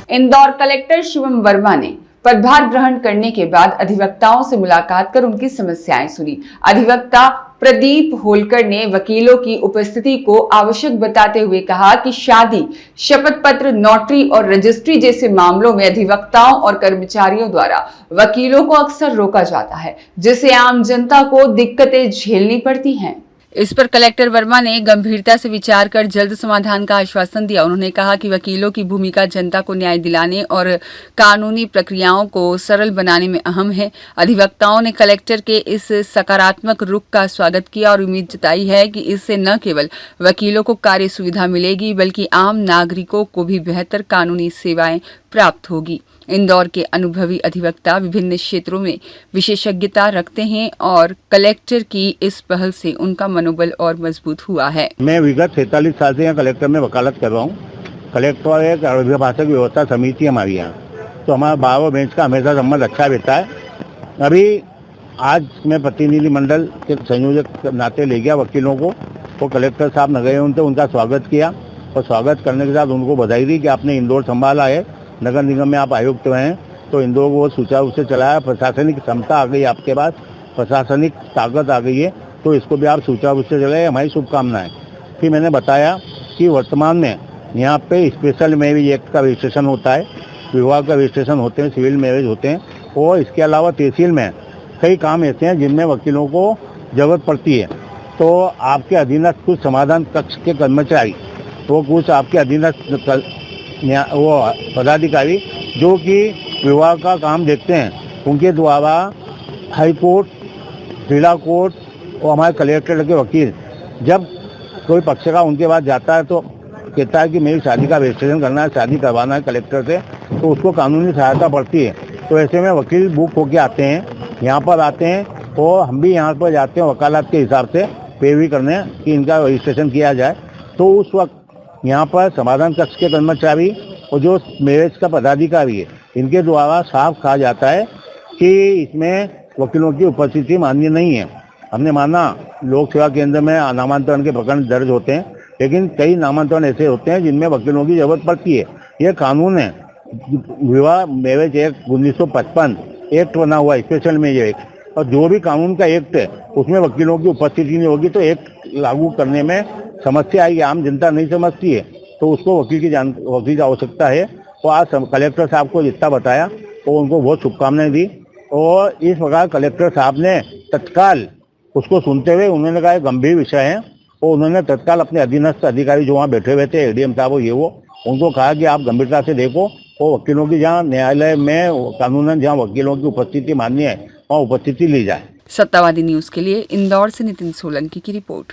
Indore collector Shivam Verma ने पदभार ग्रहण करने के बाद अधिवक्ताओं से मुलाकात कर उनकी समस्याएं सुनी। अधिवक्ता प्रदीप होलकर ने वकीलों की उपस्थिति को आवश्यक बताते हुए कहा कि शादी, शपथ पत्र, नोटरी और रजिस्ट्री जैसे मामलों में अधिवक्ताओं और कर्मचारियों द्वारा वकीलों को अक्सर रोका जाता है, जिससे आम जनता को दिक्कतें झेलनी पड़ती हैं। इस पर कलेक्टर वर्मा ने गंभीरता से विचार कर जल्द समाधान का आश्वासन दिया। उन्होंने कहा कि वकीलों की भूमिका जनता को न्याय दिलाने और कानूनी प्रक्रियाओं को सरल बनाने में अहम है। अधिवक्ताओं ने कलेक्टर के इस सकारात्मक रुख का स्वागत किया और उम्मीद जताई है कि इससे न केवल वकीलों को कार्य सुविधा मिलेगी, बल्कि आम नागरिकों को भी बेहतर कानूनी सेवाएं प्राप्त होगी। इंदौर के अनुभवी अधिवक्ता विभिन्न क्षेत्रों में विशेषज्ञता रखते हैं और कलेक्टर की इस पहल से उनका मनोबल और मजबूत हुआ है। मैं विगत 47 साल से यहाँ कलेक्टर में वकालत कर रहा हूँ। कलेक्टर एक अभिभाषक व्यवस्था समिति हमारी यहाँ, तो हमारा 12 बेंच का हमेशा संबंध अच्छा रहता है। अभी आज मैं प्रतिनिधि मंडल के संयोजक नाते ले गया वकीलों को, वो कलेक्टर साहब न गए, उनका स्वागत किया और स्वागत करने के साथ उनको बधाई दी कि आपने इंदौर संभाला है, नगर निगम में आप आयुक्त हैं, तो इंदौर को सुचारू रूप से चलाया। प्रशासनिक क्षमता आ गई आपके पास, प्रशासनिक ताकत आ गई है, तो इसको भी आप सुचारू रूप से चलाए, हमारी शुभकामनाएं। फिर मैंने बताया कि वर्तमान में यहाँ पे स्पेशल मैरिज एक्ट का रजिस्ट्रेशन होता है, विवाह का रजिस्ट्रेशन होते हैं, सिविल मैरिज होते हैं, और इसके अलावा तहसील में कई काम ऐसे हैं जिनमें वकीलों को जरूरत पड़ती है। तो आपके अधीनस्थ कुछ समाधान कक्ष के कर्मचारी, वो कुछ आपके अधीनस्थ वो पदाधिकारी जो कि विवाह का काम देखते हैं, उनके द्वारा हाई कोर्ट, जिला कोर्ट और हमारे कलेक्टर के वकील जब कोई पक्षकार उनके पास जाता है तो कहता है कि मेरी शादी का रजिस्ट्रेशन करना है, शादी करवाना है कलेक्टर से, तो उसको कानूनी सहायता पड़ती है। तो ऐसे में वकील बुक होके आते हैं, यहाँ पर आते हैं, और हम भी यहाँ पर जाते हैं वकालत के हिसाब से पैरवी करने कि इनका रजिस्ट्रेशन किया जाए। तो उस वक्त यहाँ पर समाधान कक्ष के कर्मचारी और जो मैरिज का पदाधिकारी है, इनके द्वारा साफ कहा जाता है कि इसमें वकीलों की उपस्थिति मान्य नहीं है। हमने माना लोक सेवा केंद्र में नामांतरण के प्रकरण दर्ज होते हैं, लेकिन कई नामांतरण ऐसे होते हैं जिनमें वकीलों की जरूरत पड़ती है। यह कानून है, विवाह मैरिज एक्ट 1955 एक्ट बना हुआ है, स्पेशल मैरिज एक्ट, और जो भी कानून का एक्ट है उसमें वकीलों की उपस्थिति नहीं होगी तो एक्ट लागू करने में समस्या आएगी। आम जनता नहीं समझती है, तो उसको वकील की आवश्यकता है। और आज कलेक्टर साहब को जितना बताया तो उनको बहुत शुभकामनाएं दी, और इस प्रकार कलेक्टर साहब ने तत्काल उसको सुनते हुए उन्होंने कहा गंभीर विषय है, और उन्होंने तत्काल अपने अधीनस्थ अधिकारी जो वहाँ बैठे हुए थे, एडीएम साहब वो ये वो, उनको कहा कि आप गंभीरता से देखो, और वकीलों की जहाँ न्यायालय में कानूनन जहाँ वकीलों की उपस्थिति मान्य है वहाँ उपस्थिति ली जाए। सत्तावादी न्यूज के लिए इंदौर से नितिन सोलंकी की रिपोर्ट।